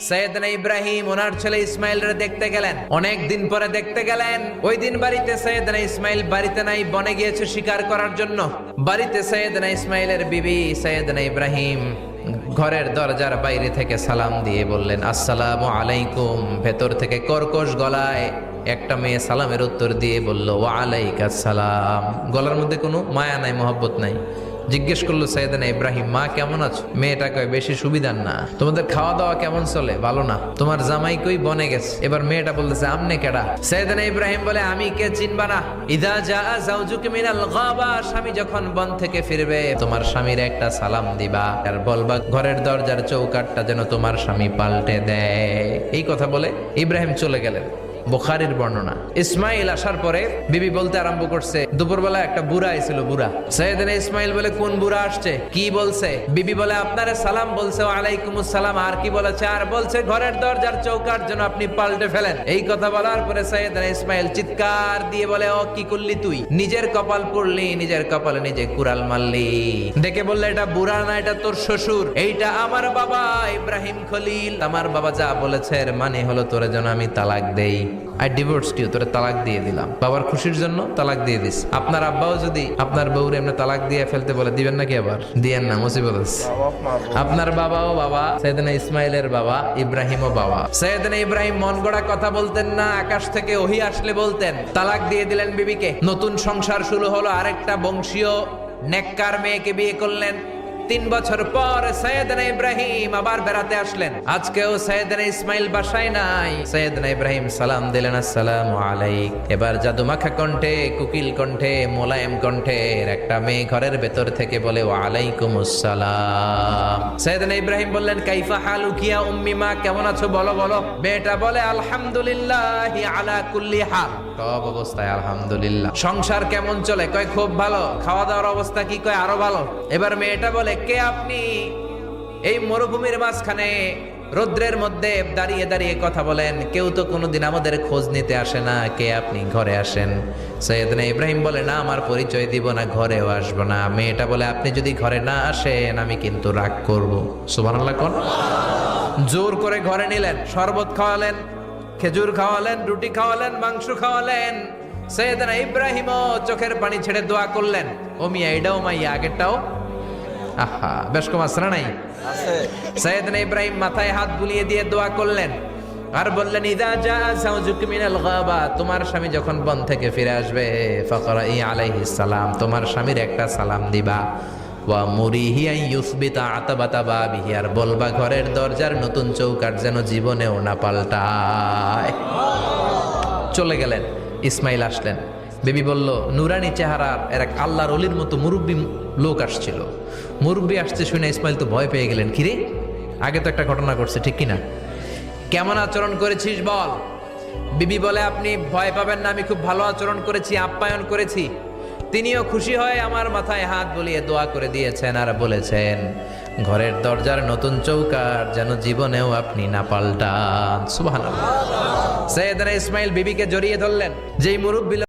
সৈয়দনা ইব্রাহিম ওনার ছেলে ইসমাইলরে দেখতে গেলেন, অনেক দিন পরে দেখতে গেলেন। ওই দিন বাড়িতে সৈয়দনা ইসমাইল বাড়িতে নাই, বনে গিয়েছে শিকার করার জন্য। বাড়িতে সৈয়দনা ইসমাইলের বিবি সৈয়দনা ইব্রাহিম ঘরের দরজার বাইরে থেকে সালাম দিয়ে বললেন, আসসালামু আলাইকুম। ভেতর থেকে কর্কশ গলায় একটা মেয়ে সালামের উত্তর দিয়ে বলল, ওয়া আলাইকাস সালাম। গলার মধ্যে কোনো মায়া নাই, মহব্বত নাই। জিজ্ঞেস করলো সৈয়দনা ইব্রাহিম, মা কেমন আছো? মেয়েটা কয়, বেশি সুবিধার না। তোমাদের খাওয়া দাওয়া কেমন চলে? ভালো না। তোমার জামাই কই? বনে গেছে। এবার মেয়েটা বলতেছে, আমনে কেডা? সৈয়দনা ইব্রাহিম বলে, আমি কে চিনবা না? ইদা জাআ যাওজুকা মিনাল গাবা, স্বামী যখন বন থেকে ফিরবে তোমার স্বামীর একটা সালাম দিবা আর বলবা ঘরের দরজার চৌকাঠটা যেন তোমার স্বামী পাল্টে দেয়। এই কথা বলে ইব্রাহিম চলে গেলেন। বুখারীর বর্ণনা। ইসমাইল আসার পরে বিবি বলতে আরম্ভ করছে, দুপুরবেলা একটা বুড়া এসেছিল। বুড়া সৈয়দনা ইসমাইল বলে, কোন বুড়া আসছে? কি বলছে? বিবি বলে, আপনারে সালাম বলছে। ওয়ালাইকুমুস সালাম। আর কি বলেছে? আর বলছে ঘরের দরজার চৌকাঠ যেন আপনি পাল্টে ফেলেন। এই কথা বলার পরে সৈয়দনা ইসমাইল চিৎকার দিয়ে বলে, ও কি করলি তুই? নিজের কপাল পুড়লি, নিজের কপালে নিজে কুড়াল মারলি। ডেকে বললে, এটা বুড়া না, এটা তোর শ্বশুর। এইটা আমার বাবা ইব্রাহিম খলিল। আমার বাবা যা বলেছে এর মানে হলো তোরে যেন আমি তালাক দেই। আই ডিভোর্সড ইউ, তোরে তালাক দিয়ে দিলাম। বাবার খুশির জন্য তালাক দিয়ে দিস। আপনার আব্বাও যদি আপনার বউরে এমনি তালাক দিয়ে ফেলতে বলে, দিবেন নাকি? আবার দিয়েন না, মুসিবত আছে। আপনার বাবাও বাবা, সৈয়দনা ইসমাইলের বাবা, ইব্রাহিমও বাবা। সৈয়দনা ইব্রাহিম মন গড়া কথা বলতেন না, আকাশ থেকে ওহী আসলে বলতেন। তালাক দিয়ে দিলেন বিবিকে। নতুন সংসার শুরু হলো। আরেকটা বংশীয় নেককার মেয়েকে বিয়ে করলেন। 3 বছর পর সৈয়দনা ইব্রাহিম আবার বেড়াতে আসলেন। আজকেও সৈয়দনা ইসমাইল বাসায় নাই। সৈয়দনা ইব্রাহিম সালাম দিলেন, আসসালামু আলাইক। এবার জাদুমাখা কণ্ঠে, কুকিল কণ্ঠে, মোলায়েম কণ্ঠের একটা মেয়ে ঘরের ভেতর থেকে বলে, ওয়া আলাইকুমুস সালাম। সৈয়দনা ইব্রাহিম বললেন, কাইফা হালুকি ইয়া উম্মি, মা কেমন আছো? বলো বলো। মেয়েটা বলে, আলহামদুলিল্লাহি আলা কুল্লি হাল, সব অবস্থায় আলহামদুলিল্লাহ। সংসার কেমন চলে? কয় খুব ভালো। খাওয়া দাওয়ার অবস্থা কি? কয় আরো ভালো। এবার মেয়েটা বলে, কে আপনি? এই মরুভূমির মাঝখানে রৌদ্রের মধ্যে দাঁড়িয়ে দাঁড়িয়ে কথা বলেন, কেউ তো কোনোদিন আমাদের খোঁজ নিতে আসে না। কে আপনি? ঘরে আসেন। সৈয়দনা ইব্রাহিম বলে, না, আমার পরিচয় দিব না, ঘরেও আসবো না। মেয়েটা বলে, আপনি যদি ঘরে না আসেন আমি কিন্তু রাগ করব। সুবহানাল্লাহ কোন। জোর করে ঘরে নিলেন, শরবত খাওয়ালেন, খেজুর খাওয়ালেন, রুটি খাওয়ালেন, মাংস খাওয়ালেন। সৈয়দনা ইব্রাহিমও চোখের পানি ছেড়ে দোয়া করলেন, ও মিয়া, এটাও মাইয়া, আগেরটাও। আহা, বেশ কম আসরা নাই। সৈয়দনা ইব্রাহিম মাথায় হাত বুলিয়ে দিয়ে দোয়া করলেন আর বললেন, ইদা জাআ যাওজুকা মিনাল গাবা, তোমার স্বামী যখন বন থেকে ফিরে আসবে, ফাকরাই আলাইহিস সালাম, তোমার স্বামীর একটা সালাম দিবা। ওয়া মুরিহি আন ইউসবিতা আতাবাতা বাবিহি, আর বলবা ঘরের দরজার নতুন চৌকাঠ যেন জীবনেও না পাল্টায়। চলে গেলেন। ইসমাইল আসলেন। বেবি বলল, নুরানি চেহারার এক আল্লাহর ওলির মতো মুরব্বী লোক আসছিল। মুরব্বী আসছে শুনে ইসমাইল তো ভয় পেয়ে গেলেন। কিরে, আগে তো একটা ঘটনা ঘটছে, ঠিক কিনা? কেমন আচরণ করেছিস বল। বিবি বলে, আপনি ভয় পাবেন না, আমি খুব ভালো আচরণ করেছি, আপ্যায়ন করেছি। তিনিও খুশি হয়ে আমার মাথায় হাত বুলিয়ে দোয়া করে দিয়েছেন আর বলেছেন, ঘরের দরজার নতুন চৌকাঠ যেন জীবনেও আপনি না পাল্টান। সুবহানাল্লাহ। সৈয়দনা ইসমাইল বিবিকে জড়িয়ে ধরলেন। যেই মুরব্বী